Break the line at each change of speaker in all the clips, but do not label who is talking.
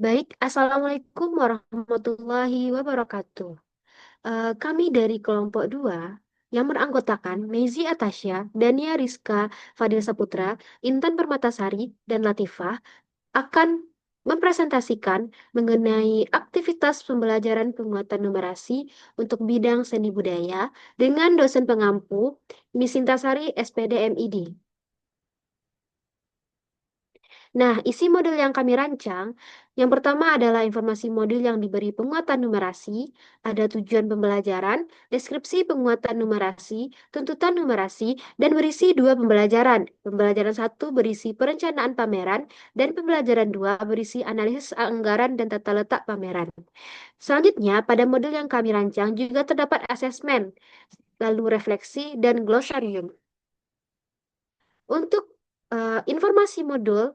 Baik, Assalamualaikum warahmatullahi wabarakatuh. Kami dari kelompok 2 yang beranggotakan Mezi Atasya, Dania Rizka, Fadil Saputra, Intan Permatasari, dan Latifah akan mempresentasikan mengenai aktivitas pembelajaran penguatan numerasi untuk bidang seni budaya dengan dosen pengampu Miss Sintasari SPD MID. Nah, isi modul yang kami rancang, yang pertama adalah informasi modul yang diberi penguatan numerasi, ada tujuan pembelajaran, deskripsi penguatan numerasi, tuntutan numerasi, dan berisi dua pembelajaran. Pembelajaran satu berisi perencanaan pameran, dan pembelajaran dua berisi analisis anggaran dan tata letak pameran. Selanjutnya, pada modul yang kami rancang juga terdapat asesmen, lalu refleksi, dan glosarium. Untuk informasi modul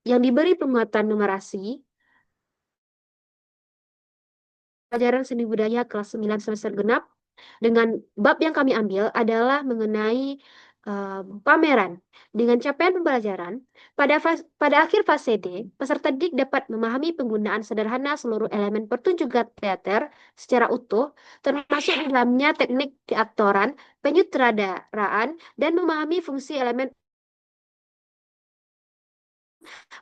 yang diberi penguatan numerasi, pelajaran seni budaya kelas 9 semester genap, dengan bab yang kami ambil adalah mengenai pameran. Dengan capaian pembelajaran, pada akhir fase D, peserta didik dapat memahami penggunaan sederhana seluruh elemen pertunjukan teater secara utuh, termasuk di dalamnya teknik keaktoran, penyutradaraan, dan memahami fungsi elemen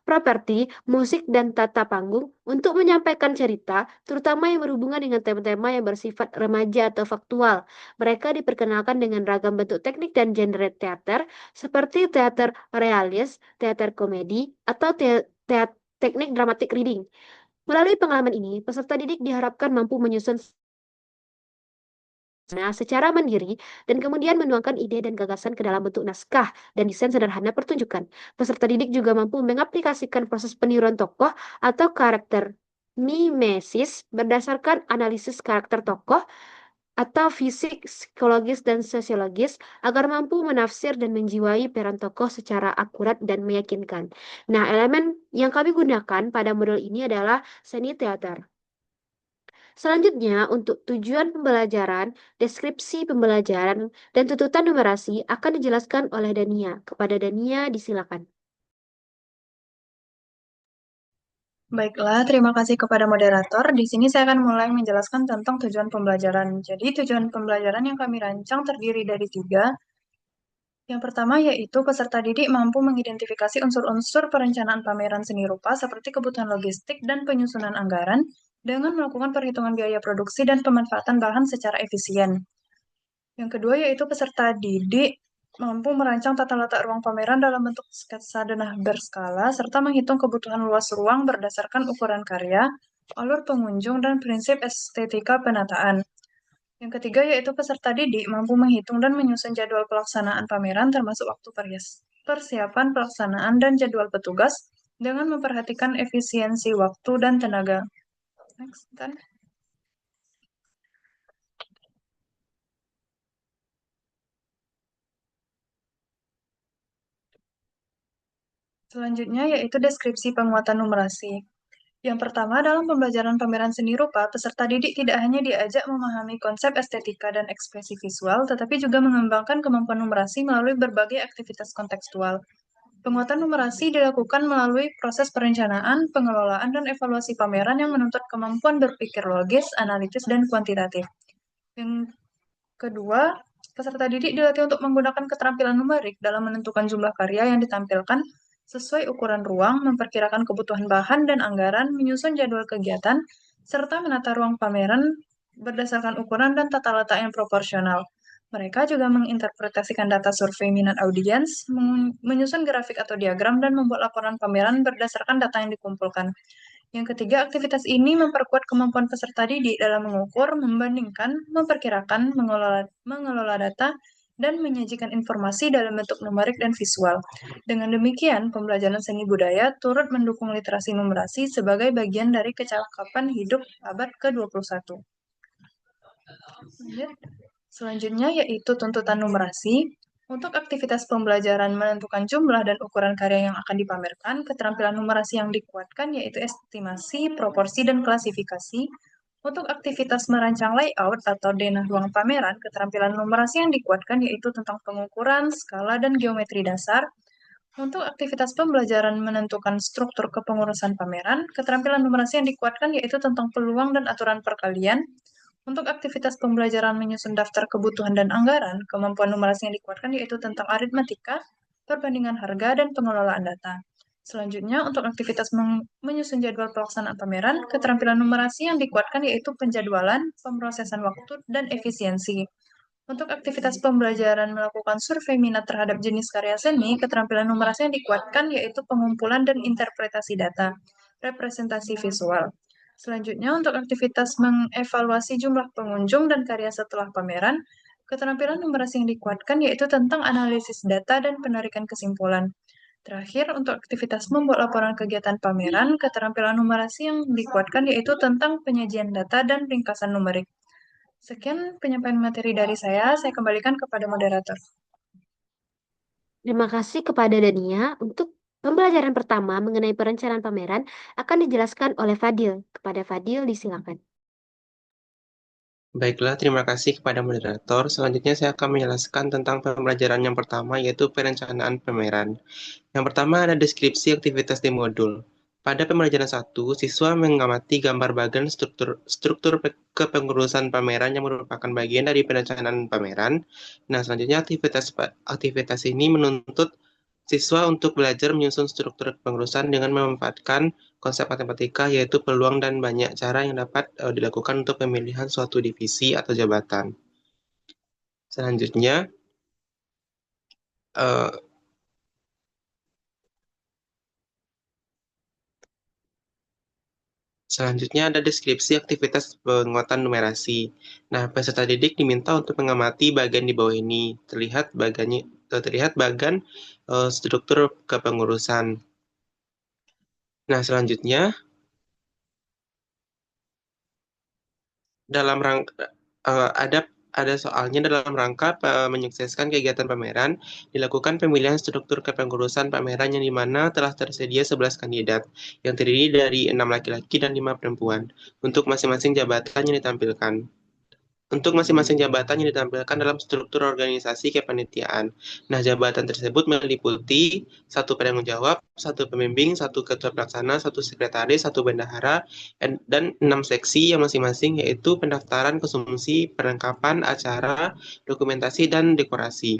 properti, musik, dan tata panggung untuk menyampaikan cerita, terutama yang berhubungan dengan tema-tema yang bersifat remaja atau faktual. Mereka diperkenalkan dengan ragam bentuk teknik dan genre teater, seperti teater realis, teater komedi, atau teknik dramatic reading. Melalui pengalaman ini, peserta didik diharapkan mampu menyusun secara mandiri dan kemudian menuangkan ide dan gagasan ke dalam bentuk naskah dan desain sederhana pertunjukan. Peserta didik juga mampu mengaplikasikan proses peniruan tokoh atau karakter mimesis berdasarkan analisis karakter tokoh atau fisik, psikologis, dan sosiologis agar mampu menafsir dan menjiwai peran tokoh secara akurat dan meyakinkan. Nah, elemen yang kami gunakan pada modul ini adalah seni teater. Selanjutnya, untuk tujuan pembelajaran, deskripsi pembelajaran, dan tuntutan numerasi akan dijelaskan oleh Dania. Kepada Dania, disilakan.
Baiklah, terima kasih kepada moderator. Di sini saya akan mulai menjelaskan tentang tujuan pembelajaran. Jadi, tujuan pembelajaran yang kami rancang terdiri dari tiga. Yang pertama yaitu peserta didik mampu mengidentifikasi unsur-unsur perencanaan pameran seni rupa seperti kebutuhan logistik dan penyusunan anggaran dengan melakukan perhitungan biaya produksi dan pemanfaatan bahan secara efisien. Yang kedua yaitu peserta didik mampu merancang tata letak ruang pameran dalam bentuk sketsa denah berskala serta menghitung kebutuhan luas ruang berdasarkan ukuran karya, alur pengunjung, dan prinsip estetika penataan. Yang ketiga yaitu peserta didik mampu menghitung dan menyusun jadwal pelaksanaan pameran termasuk waktu persiapan pelaksanaan dan jadwal petugas dengan memperhatikan efisiensi waktu dan tenaga. Next, Tan. Selanjutnya yaitu deskripsi penguatan numerasi. Yang pertama, dalam pembelajaran pameran seni rupa, peserta didik tidak hanya diajak memahami konsep estetika dan ekspresi visual, tetapi juga mengembangkan kemampuan numerasi melalui berbagai aktivitas kontekstual. Penguatan numerasi dilakukan melalui proses perencanaan, pengelolaan, dan evaluasi pameran yang menuntut kemampuan berpikir logis, analitis, dan kuantitatif. Yang kedua, peserta didik dilatih untuk menggunakan keterampilan numerik dalam menentukan jumlah karya yang ditampilkan sesuai ukuran ruang, memperkirakan kebutuhan bahan dan anggaran, menyusun jadwal kegiatan, serta menata ruang pameran berdasarkan ukuran dan tata letak yang proporsional. Mereka juga menginterpretasikan data survei minat audiens, menyusun grafik atau diagram, dan membuat laporan pameran berdasarkan data yang dikumpulkan. Yang ketiga, aktivitas ini memperkuat kemampuan peserta didik dalam mengukur, membandingkan, memperkirakan, mengelola data, dan menyajikan informasi dalam bentuk numerik dan visual. Dengan demikian, pembelajaran seni budaya turut mendukung literasi numerasi sebagai bagian dari kecakapan hidup abad ke-21. Selanjutnya yaitu tuntutan numerasi. Untuk aktivitas pembelajaran menentukan jumlah dan ukuran karya yang akan dipamerkan, keterampilan numerasi yang dikuatkan yaitu estimasi, proporsi, dan klasifikasi. Untuk aktivitas merancang layout atau denah ruang pameran, keterampilan numerasi yang dikuatkan yaitu tentang pengukuran, skala, dan geometri dasar. Untuk aktivitas pembelajaran menentukan struktur kepengurusan pameran, keterampilan numerasi yang dikuatkan yaitu tentang peluang dan aturan perkalian. Untuk aktivitas pembelajaran menyusun daftar kebutuhan dan anggaran, kemampuan numerasi yang dikuatkan yaitu tentang aritmatika, perbandingan harga, dan pengelolaan data. Selanjutnya, untuk aktivitas menyusun jadwal pelaksanaan pameran, keterampilan numerasi yang dikuatkan yaitu penjadwalan, pemrosesan waktu, dan efisiensi. Untuk aktivitas pembelajaran melakukan survei minat terhadap jenis karya seni, keterampilan numerasi yang dikuatkan yaitu pengumpulan dan interpretasi data, representasi visual. Selanjutnya, untuk aktivitas mengevaluasi jumlah pengunjung dan karya setelah pameran, keterampilan numerasi yang dikuatkan yaitu tentang analisis data dan penarikan kesimpulan. Terakhir, untuk aktivitas membuat laporan kegiatan pameran, keterampilan numerasi yang dikuatkan yaitu tentang penyajian data dan ringkasan numerik. Sekian penyampaian materi dari saya kembalikan kepada moderator.
Terima kasih kepada Dania. Untuk pembelajaran pertama mengenai perencanaan pameran akan dijelaskan oleh Fadil. Kepada Fadil, disilakan.
Baiklah, terima kasih kepada moderator. Selanjutnya saya akan menjelaskan tentang pembelajaran yang pertama, yaitu perencanaan pameran. Yang pertama ada deskripsi aktivitas di modul. Pada pembelajaran 1, siswa mengamati gambar bagan struktur kepengurusan pameran yang merupakan bagian dari perencanaan pameran. Nah, selanjutnya aktivitas ini menuntut siswa untuk belajar menyusun struktur kepengurusan dengan memanfaatkan konsep matematika, yaitu peluang dan banyak cara yang dapat dilakukan untuk pemilihan suatu divisi atau jabatan. Selanjutnya, eh, Selanjutnya ada deskripsi aktivitas penguatan numerasi. Nah, peserta didik diminta untuk mengamati bagian di bawah ini. Terlihat bagan struktur kepengurusan. Nah, selanjutnya dalam rangka ada soalnya dalam rangka menyukseskan kegiatan pameran, dilakukan pemilihan struktur kepengurusan pameran yang dimana telah tersedia 11 kandidat, yang terdiri dari 6 laki-laki dan 5 perempuan, untuk masing-masing jabatan yang ditampilkan. Untuk masing-masing jabatan yang ditampilkan dalam struktur organisasi kepanitiaan. Nah, jabatan tersebut meliputi satu penanggung jawab, satu pembimbing, satu ketua pelaksana, satu sekretaris, satu bendahara, dan 6 seksi yang masing-masing yaitu pendaftaran, konsumsi, perlengkapan, acara, dokumentasi, dan dekorasi.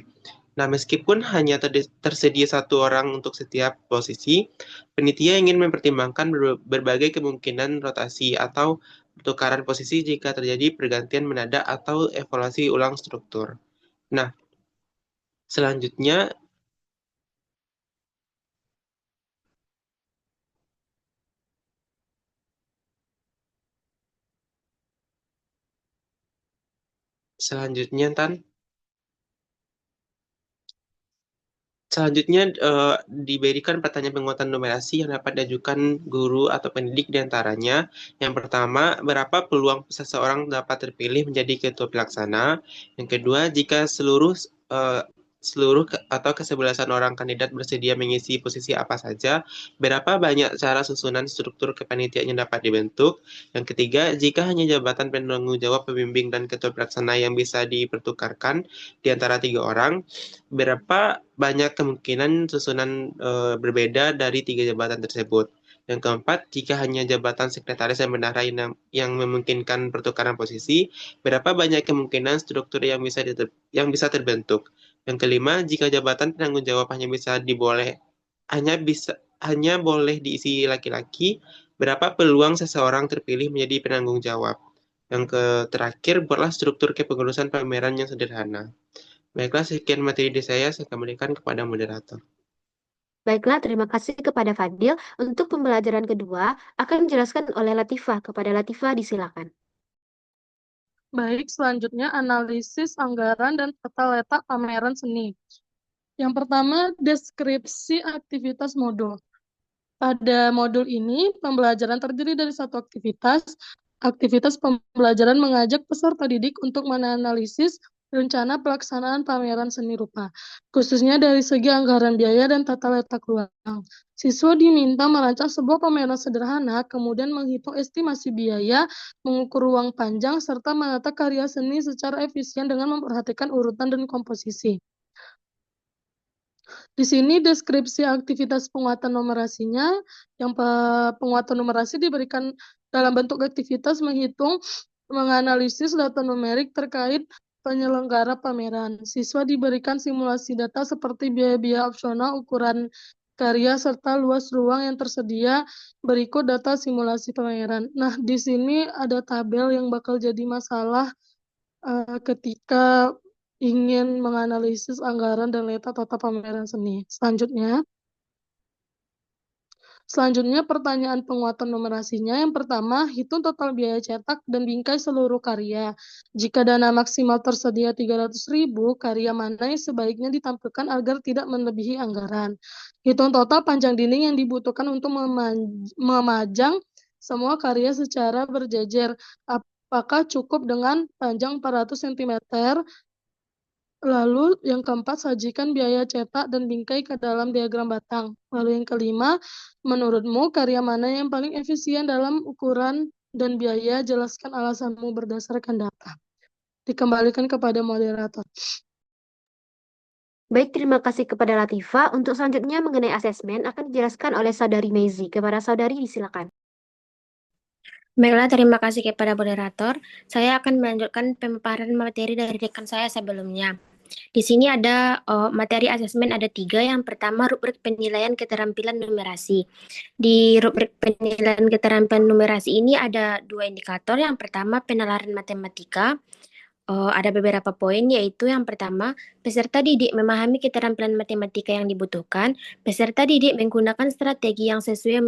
Nah, meskipun hanya tersedia satu orang untuk setiap posisi, penitia ingin mempertimbangkan berbagai kemungkinan rotasi atau pertukaran posisi jika terjadi pergantian mendadak atau evaluasi ulang struktur. Nah, selanjutnya selanjutnya Tan Selanjutnya diberikan pertanyaan penguatan numerasi yang dapat diajukan guru atau pendidik di antaranya. Yang pertama, berapa peluang seseorang dapat terpilih menjadi ketua pelaksana? Yang kedua, jika eh, atau kesebelasan orang kandidat bersedia mengisi posisi apa saja, berapa banyak cara susunan struktur kepanitiaan yang dapat dibentuk? Yang ketiga, jika hanya jabatan penanggung jawab pembimbing dan ketua pelaksana yang bisa dipertukarkan di antara tiga orang, berapa banyak kemungkinan susunan berbeda dari tiga jabatan tersebut. Yang keempat, jika hanya jabatan sekretaris dan bendahara yang memungkinkan pertukaran posisi, berapa banyak kemungkinan struktur yang bisa terbentuk. Yang kelima, jika jabatan penanggung jawab hanya boleh diisi laki-laki, berapa peluang seseorang terpilih menjadi penanggung jawab. Yang terakhir, buatlah struktur kepengurusan pameran yang sederhana. Baiklah, sekian materi dari saya kembalikan kepada moderator.
Baiklah, terima kasih kepada Fadil. Untuk pembelajaran kedua akan dijelaskan oleh Latifah. Kepada Latifah, disilakan.
Baik, selanjutnya analisis anggaran dan tata letak pameran seni. Yang pertama, deskripsi aktivitas modul. Pada modul ini, pembelajaran terdiri dari satu aktivitas. Aktivitas pembelajaran mengajak peserta didik untuk menganalisis rencana pelaksanaan pameran seni rupa, khususnya dari segi anggaran biaya dan tata letak ruang. Siswa diminta merancang sebuah pameran sederhana, kemudian menghitung estimasi biaya, mengukur ruang panjang, serta menata karya seni secara efisien dengan memperhatikan urutan dan komposisi. Di sini deskripsi aktivitas penguatan numerasinya, yang penguatan numerasi diberikan dalam bentuk aktivitas menghitung, menganalisis data numerik terkait penyelenggara pameran. Siswa diberikan simulasi data seperti biaya-biaya opsional, ukuran karya, serta luas ruang yang tersedia. Berikut data simulasi pameran. Nah, di sini ada tabel yang bakal jadi masalah ketika ingin menganalisis anggaran dan letak total pameran seni. Selanjutnya pertanyaan penguatan numerasinya. Yang pertama, hitung total biaya cetak dan bingkai seluruh karya. Jika dana maksimal tersedia 300.000, karya mana yang sebaiknya ditampilkan agar tidak melebihi anggaran. Hitung total panjang dinding yang dibutuhkan untuk memajang semua karya secara berjejer. Apakah cukup dengan panjang 400 cm? Lalu yang keempat, sajikan biaya cetak dan bingkai ke dalam diagram batang. Lalu yang kelima, menurutmu karya mana yang paling efisien dalam ukuran dan biaya? Jelaskan alasanmu berdasarkan data. Dikembalikan kepada moderator.
Baik, terima kasih kepada Latifa. Untuk selanjutnya mengenai asesmen akan dijelaskan oleh Saudari Meizi. Kepada Saudari, silakan.
Baiklah, terima kasih kepada moderator. Saya akan melanjutkan pemaparan materi dari rekan saya sebelumnya. Di sini ada materi asesmen ada 3. Yang pertama, rubrik penilaian keterampilan numerasi. Di rubrik penilaian keterampilan numerasi ini ada 2 indikator. Yang pertama, penalaran matematika. Ada beberapa poin, yaitu yang pertama, peserta didik memahami keterampilan matematika yang dibutuhkan. Peserta didik menggunakan strategi yang sesuai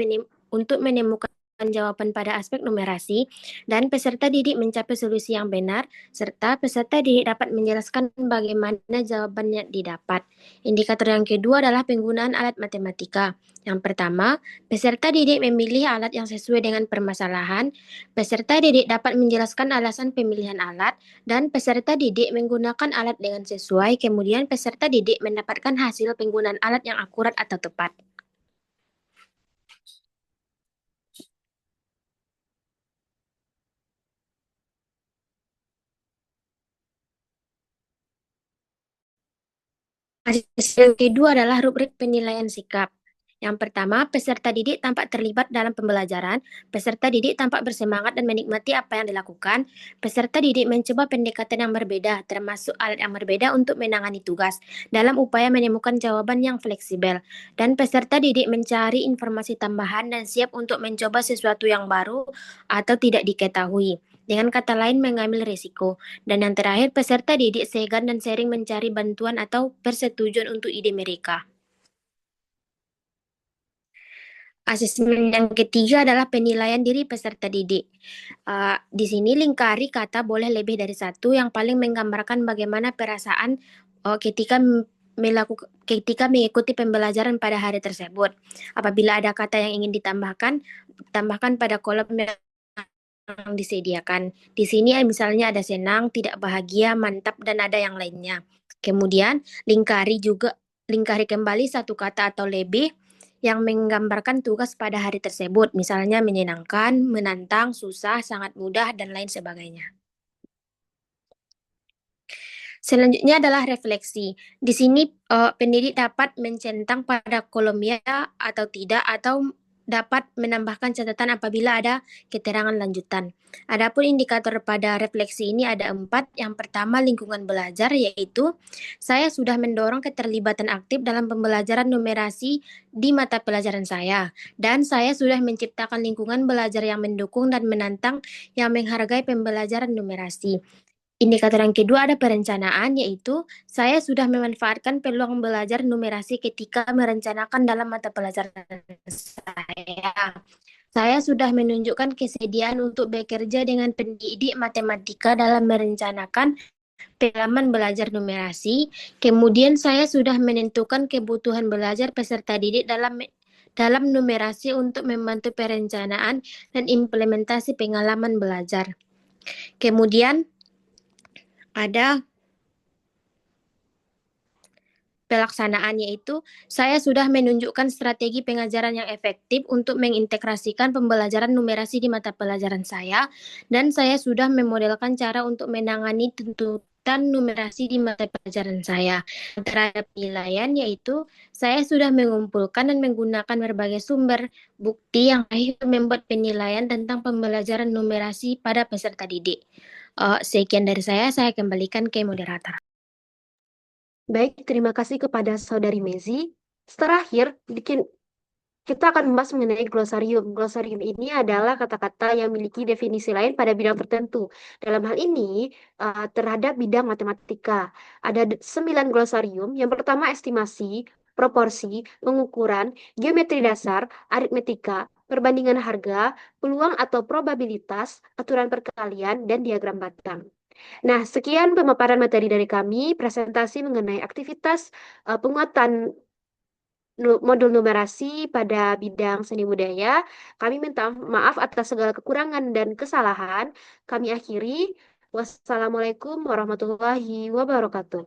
untuk menemukan jawaban pada aspek numerasi, dan peserta didik mencapai solusi yang benar, serta peserta didik dapat menjelaskan bagaimana jawabannya didapat. Indikator yang kedua adalah penggunaan alat matematika. Yang pertama, peserta didik memilih alat yang sesuai dengan permasalahan. Peserta didik dapat menjelaskan alasan pemilihan alat, dan peserta didik menggunakan alat dengan sesuai. Kemudian peserta didik mendapatkan hasil penggunaan alat yang akurat atau tepat. Yang kedua adalah rubrik penilaian sikap. Yang pertama, peserta didik tampak terlibat dalam pembelajaran. Peserta didik tampak bersemangat dan menikmati apa yang dilakukan. Peserta didik mencoba pendekatan yang berbeda, termasuk alat yang berbeda untuk menangani tugas, dalam upaya menemukan jawaban yang fleksibel. Dan peserta didik mencari informasi tambahan dan siap untuk mencoba sesuatu yang baru atau tidak diketahui. Dengan kata lain, mengambil risiko. Dan yang terakhir, peserta didik segan dan sering mencari bantuan atau persetujuan untuk ide mereka. Asesmen yang ketiga adalah penilaian diri peserta didik. Di sini lingkari kata boleh lebih dari satu yang paling menggambarkan bagaimana perasaan ketika mengikuti pembelajaran pada hari tersebut. Apabila ada kata yang ingin ditambahkan, tambahkan pada kolom yang disediakan. Di sini misalnya ada senang, tidak bahagia, mantap, dan ada yang lainnya. Kemudian lingkari kembali satu kata atau lebih yang menggambarkan tugas pada hari tersebut, misalnya menyenangkan, menantang, susah, sangat mudah, dan lain sebagainya. Selanjutnya adalah refleksi. Di sini pendidik dapat mencentang pada kolom ya atau tidak, atau dapat menambahkan catatan apabila ada keterangan lanjutan. Adapun indikator pada refleksi ini ada 4. Yang pertama, lingkungan belajar, yaitu saya sudah mendorong keterlibatan aktif dalam pembelajaran numerasi di mata pelajaran saya, dan saya sudah menciptakan lingkungan belajar yang mendukung dan menantang yang menghargai pembelajaran numerasi. Indikator yang kedua ada perencanaan, yaitu saya sudah memanfaatkan peluang belajar numerasi ketika merencanakan dalam mata pelajaran saya. Saya sudah menunjukkan kesediaan untuk bekerja dengan pendidik matematika dalam merencanakan pengalaman belajar numerasi. Kemudian saya sudah menentukan kebutuhan belajar peserta didik dalam numerasi untuk membantu perencanaan dan implementasi pengalaman belajar. Kemudian ada pelaksanaan, yaitu saya sudah menunjukkan strategi pengajaran yang efektif untuk mengintegrasikan pembelajaran numerasi di mata pelajaran saya, dan saya sudah memodelkan cara untuk menangani kesulitan numerasi di mata pelajaran saya. Terhadap penilaian yaitu saya sudah mengumpulkan dan menggunakan berbagai sumber bukti yang akhirnya membuat penilaian tentang pembelajaran numerasi pada peserta didik. Sekian dari saya kembalikan ke moderator.
Baik, terima kasih kepada Saudari Mezi. Terakhir, kita akan membahas mengenai glosarium. Glosarium ini adalah kata-kata yang memiliki definisi lain pada bidang tertentu. Dalam hal ini, terhadap bidang matematika. Ada 9 glosarium. Yang pertama estimasi, proporsi, pengukuran, geometri dasar, aritmetika, perbandingan harga, peluang atau probabilitas, aturan perkalian, dan diagram batang. Nah, sekian pemaparan materi dari kami, presentasi mengenai aktivitas penguatan modul numerasi pada bidang seni budaya. Kami minta maaf atas segala kekurangan dan kesalahan. Kami akhiri. Wassalamualaikum warahmatullahi wabarakatuh.